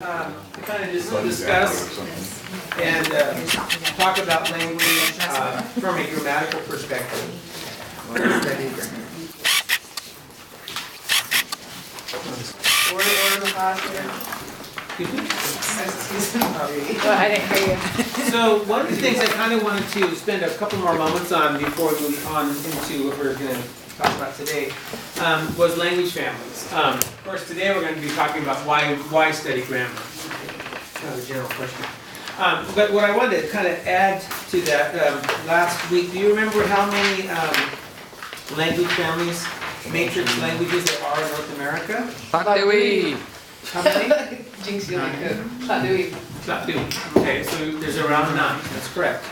To kind of just discuss and talk about language from a grammatical perspective. Order the class here. I didn't hear you. So one of the things I kind of wanted to spend a couple more moments on before we move on into what we're going to talk about today was language families. Of course, today we're going to be talking about why study grammar. Kind of a general question. But what I wanted to kind of add to that last week, do you remember how many language families, matrix languages there are in North America? Patui. How many? Jinx, you like it. Patui. Okay, so there's around 9, that's correct.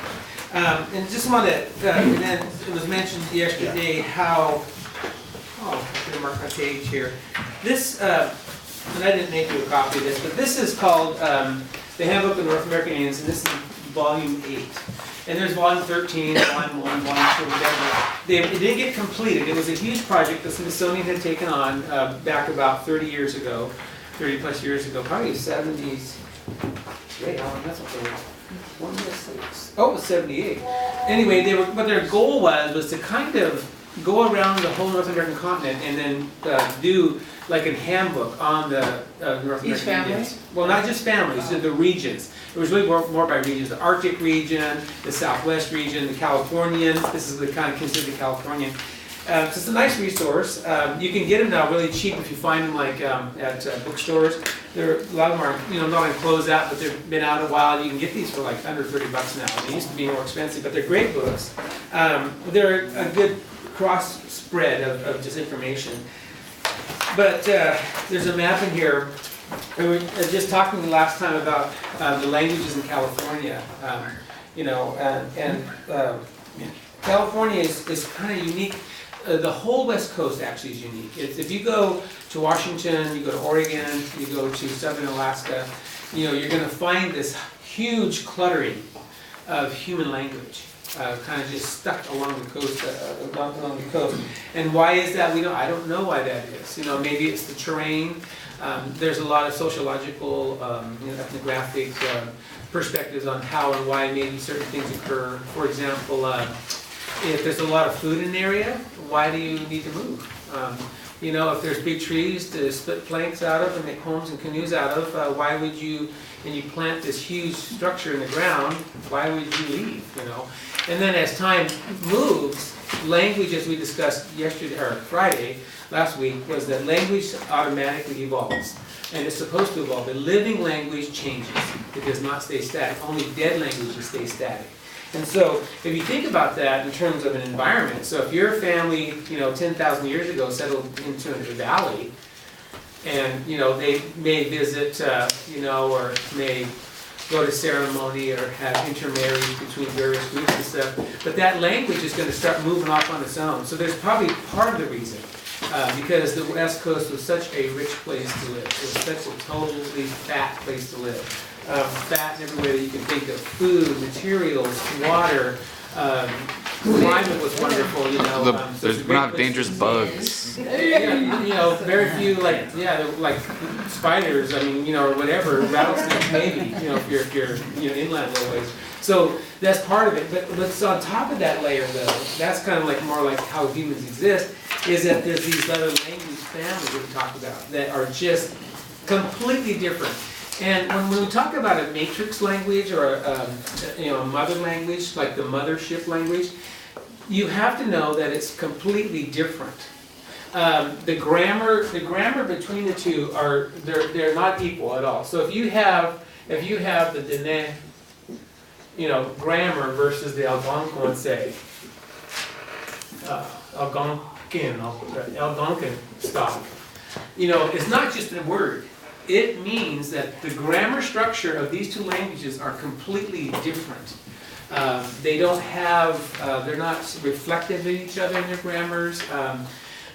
And just wanted to, and then it was mentioned yesterday how, I'm going to mark my page here. This, and I didn't make you a copy of this, but this is called the Handbook of North American Indians, and this is volume 8. And there's volume 13, volume 1, volume 2, whatever. It didn't get completed. It was a huge project the Smithsonian had taken on back about 30 years ago, 30 plus years ago, probably 70s. Wait, how long? That's what they were. 106. Oh, it was 78. Anyway, what their goal was to kind of go around the whole North American continent and then do like a handbook on the North American family? Indians. Well, not just families, the regions. It was really more by regions. The Arctic region, the Southwest region, the Californian. This is the kind of considered the Californian. So it's a nice resource. You can get them now really cheap if you find them like at bookstores. A lot of them are, not on closeout, but they've been out a while. You can get these for like under $30 now. They used to be more expensive, but they're great books. They're a good cross spread of just information. But there's a map in here. We were just talking the last time about the languages in California. California is kind of unique. The whole West Coast actually is unique. If you go to Washington, you go to Oregon, you go to southern Alaska, you're going to find this huge cluttering of human language, kind of just stuck along the coast, along the coast. And why is that? I don't know why that is. Maybe it's the terrain. There's a lot of sociological, ethnographic perspectives on how and why maybe certain things occur. For example, if there's a lot of food in an area, why do you need to move? If there's big trees to split planks out of and make homes and canoes out of, why would you, and you plant this huge structure in the ground, why would you leave, And then as time moves, language, as we discussed yesterday, or Friday, last week, was that language automatically evolves. And it's supposed to evolve. The living language changes. It does not stay static. Only dead languages stay static. And so, if you think about that in terms of an environment, so if your family, 10,000 years ago settled into a valley, and, they may visit, or may go to ceremony or have intermarriage between various groups and stuff, but that language is going to start moving off on its own. So there's probably part of the reason, because the West Coast was such a rich place to live. It was such a totally fat place to live. Fat in every way that you can think of. Food, materials, water, climate was wonderful, So we're not dangerous bugs. Yeah, very few, like spiders, or whatever, rattlesnakes maybe, if you're inland a little ways. So that's part of it. But what's on top of that layer, though, that's kind of like more like how humans exist, is that there's these other language families that we talk about that are just completely different. And when we talk about a matrix language or a mother language, like the mothership language, you have to know that it's completely different. The grammar between the two they're not equal at all. So if you have the Dee-ni, grammar versus the Algonquin, say, Algonquin stock, it's not just a word. It means that the grammar structure of these two languages are completely different. They don't have, they're not reflective of each other in their grammars.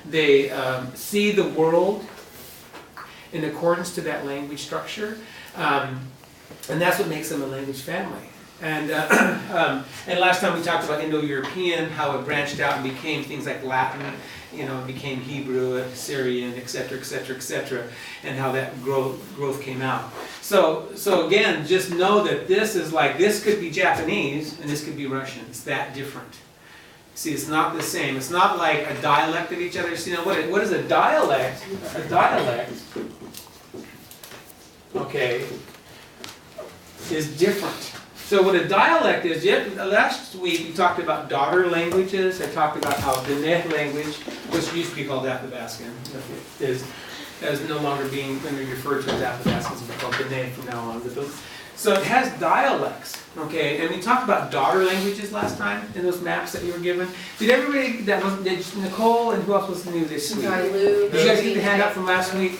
They see the world in accordance to that language structure. And that's what makes them a language family. And last time we talked about Indo-European, how it branched out and became things like Latin, it became Hebrew, Syrian, et cetera, et cetera, et cetera, and how that growth came out. So again, just know that this could be Japanese and this could be Russian. It's that different. See, it's not the same. It's not like a dialect of each other. See, what is a dialect? A dialect, okay, is different. So what a dialect is, last week we talked about daughter languages. I talked about how Dee-ni language, which used to be called Athabascan, is no longer being referred to as Athabascan, it's called Dee-ni from now on. So it has dialects, okay? And we talked about daughter languages last time in those maps that you were given. Did everybody, did Nicole and who else was new this week? Did you guys get the handout from last week?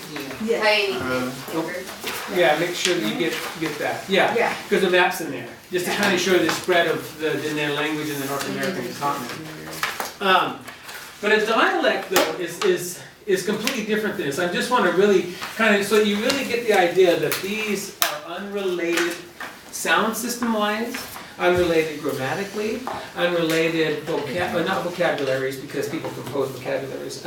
Yeah, make sure that you get that. Yeah, because the map's in there, just to kind of show the spread of the Dee-ni language in the North American continent. But a dialect, though, is completely different than this. I just want to really kind of, so you really get the idea that these are unrelated sound system-wise, unrelated grammatically, unrelated not vocabularies, because people compose vocabularies.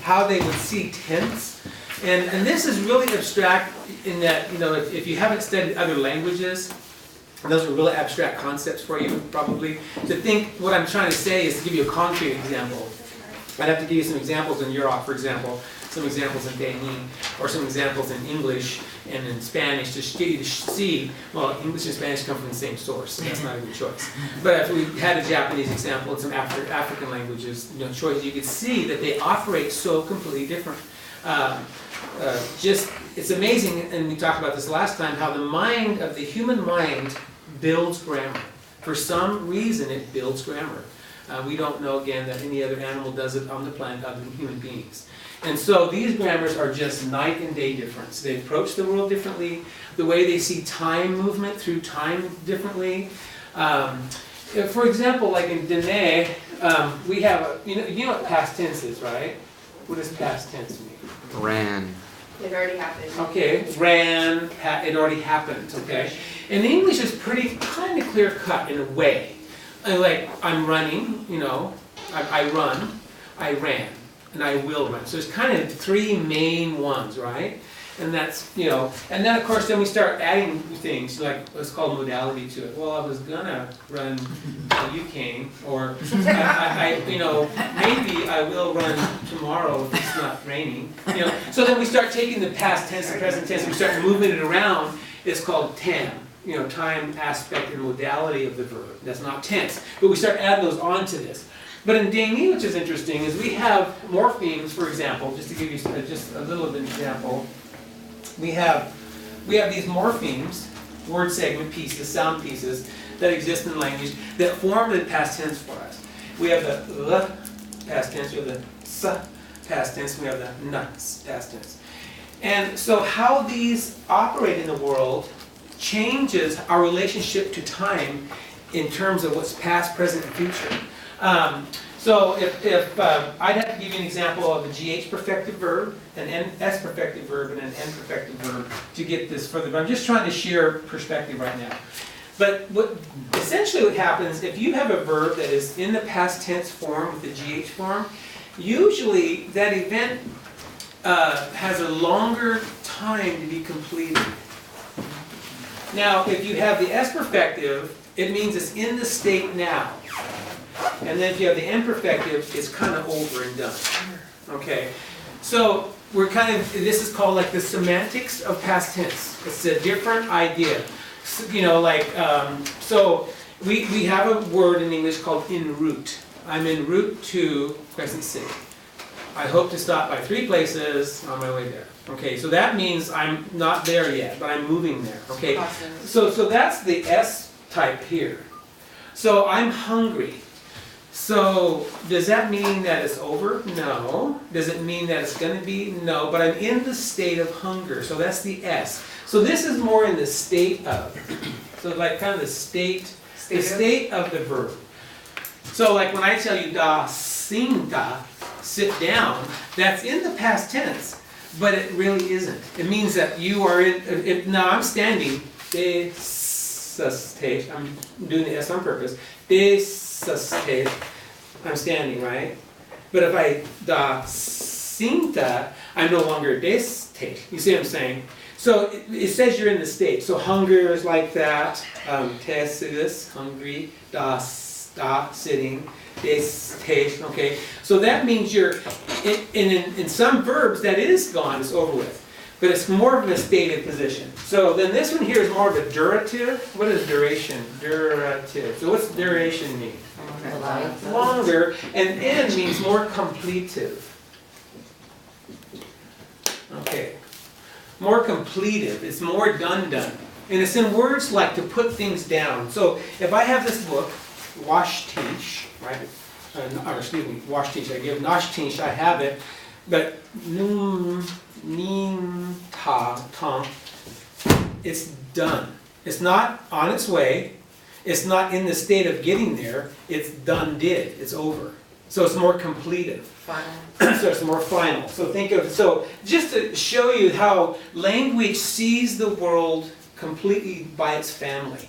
How they would see tense. And this is really abstract in that, if you haven't studied other languages, those are really abstract concepts for you, probably. To think, what I'm trying to say is to give you a concrete example. I'd have to give you some examples in Europe, for example, some examples in Dee-ni, or some examples in English and in Spanish to get you to see, well, English and Spanish come from the same source, so that's not a good choice. But if we had a Japanese example and some African languages, choice, you could see that they operate so completely different. It's amazing, and we talked about this last time, how the human mind builds grammar. For some reason, it builds grammar. We don't know, again, that any other animal does it on the planet other than human beings. And so these grammars are just night and day difference. They approach the world differently, the way they see time movement through time differently. For example, like in Dee-ni, we have, you know what past tense is, right? What does past tense mean? Ran. It already happened. Okay, ran, it already happened, okay? And English is pretty kind of clear cut in a way. Like, I'm running, I run, I ran, and I will run. So there's kind of three main ones, right? And that's, and then of course then we start adding things like what's called modality to it. Well, I was gonna run till you came, or maybe I will run tomorrow if it's not raining. So then we start taking the past tense and present tense, we start moving it around. It's called time. Time aspect and modality of the verb. That's not tense. But we start adding those onto this. But in Dee-ni, which is interesting, is we have morphemes, for example, just to give you just a little bit of an example. We have these morphemes, word segment pieces, sound pieces, that exist in language that form the past tense for us. We have the l past tense, we have the s past tense, we have the n past tense. And so how these operate in the world changes our relationship to time in terms of what's past, present, and future. So if I'd have to give you an example of a GH perfective verb, an S perfective verb, and an N perfective verb to get this further. But I'm just trying to share perspective right now. But essentially what happens, if you have a verb that is in the past tense form with the GH form, usually that event has a longer time to be completed. Now, if you have the S perfective, it means it's in the state now. And then if you have the N perfective, it's kind of over and done. Okay? So we're this is called like the semantics of past tense. It's a different idea. So we have a word in English called en route. I'm en route to Crescent City. I hope to stop by 3 places on my way there. Okay, so that means I'm not there yet, but I'm moving there. Okay, Awesome. So that's the S type here. So I'm hungry. So does that mean that it's over? No. Does it mean that it's going to be? No. But I'm in the state of hunger. So that's the S. So this is more in the state of. So like kind of the state of the verb. So like when I tell you da sing da, sit down, that's in the past tense. But it really isn't. It means that you are in. Now I'm standing. desustate, I'm doing the S on purpose, desustate, I'm standing, right? But if I dasinta, I'm no longer destate. You see what I'm saying? So it says you're in the state. So hunger is like that. Tesis, hungry. Da, sitting. Destate, okay? So that means you're, in some verbs, that is gone, it's over with. But it's more of a stated position. So then this one here is more of a durative. What is duration? Durative. So what's duration mean? Longer. And N means more completive. Okay. More completive. It's more done. And it's in words like to put things down. So if I have this book, Wash Teach, right? Or excuse me, Wash Teach. I give Nosh Teach, I have it. But Tom, it's done. It's not on its way. It's not in the state of getting there. It's done, did. It's over. So it's more completive. Final. So it's more final. So think of, so just to show you how language sees the world completely by its family.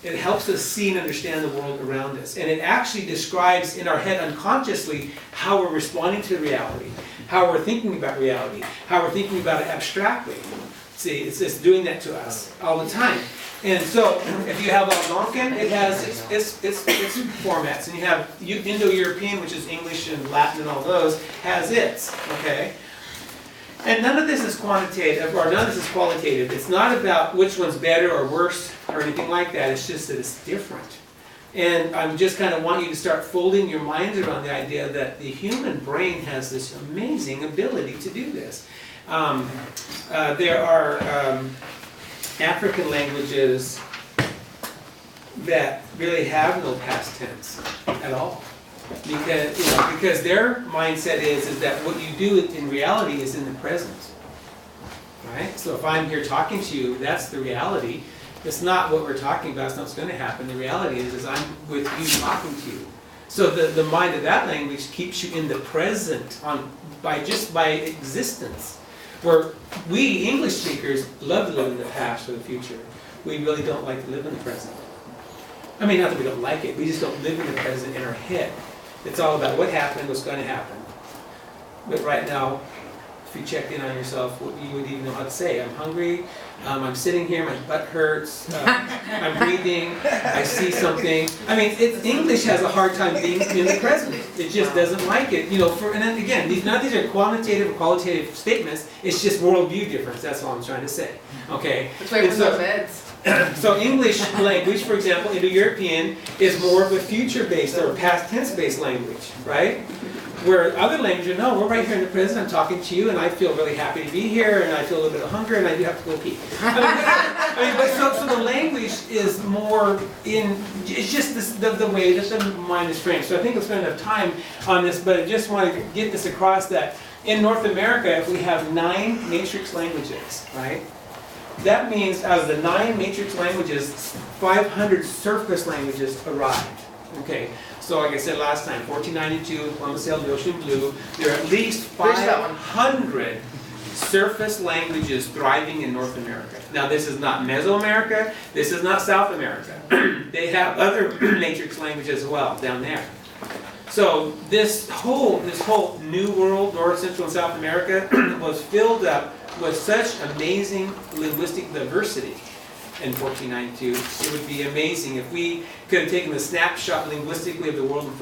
It helps us see and understand the world around us. And it actually describes in our head unconsciously how we're responding to reality, how we're thinking about reality, how we're thinking about it abstractly. See, it's just doing that to us all the time. And so, if you have Algonquin, it has its formats. And you have Indo-European, which is English and Latin and all those, has its, okay? And none of this is quantitative, or none of this is qualitative. It's not about which one's better or worse or anything like that. It's just that it's different. And I just kind of want you to start folding your minds around the idea that the human brain has this amazing ability to do this. There are African languages that really have no past tense at all. Because their mindset is that what you do in reality is in the present. Right? So if I'm here talking to you, that's the reality. It's not what we're talking about, it's not what's going to happen. The reality is I'm with you talking to you. So the mind of that language keeps you in the present by existence. Where we, English speakers, love to live in the past or the future. We really don't like to live in the present. I mean, not that we don't like it, we just don't live in the present in our head. It's all about what happened, what's going to happen. But right now, if you checked in on yourself, you would even know how to say. I'm hungry, I'm sitting here, my butt hurts, I'm breathing, I see something. I mean, English has a hard time being in the present. It just doesn't like it. And then again, none of these are quantitative or qualitative statements. It's just worldview difference. That's all I'm trying to say. Okay. That's why we're so meds. So English language, for example, Indo-European, is more of a future-based or past tense-based language, right? Where other languages, no, we're right here in the present, I'm talking to you, and I feel really happy to be here, and I feel a little bit of hunger, and I do have to go pee. So the language is more it's just the way that the mind is framed. So I think we'll spend enough time on this, but I just want to get this across that in North America, if we have 9 matrix languages, right? That means out of the 9 matrix languages, 500 surface languages arrived. Okay, so like I said last time, 1492, Columbus sailed the ocean blue. There are at least 500 surface languages thriving in North America. Now this is not Mesoamerica, this is not South America. They have other matrix languages as well down there. So this whole new world, North, Central, and South America, was filled up with such amazing linguistic diversity in 1492. It would be amazing if we could have taken a snapshot linguistically of the world in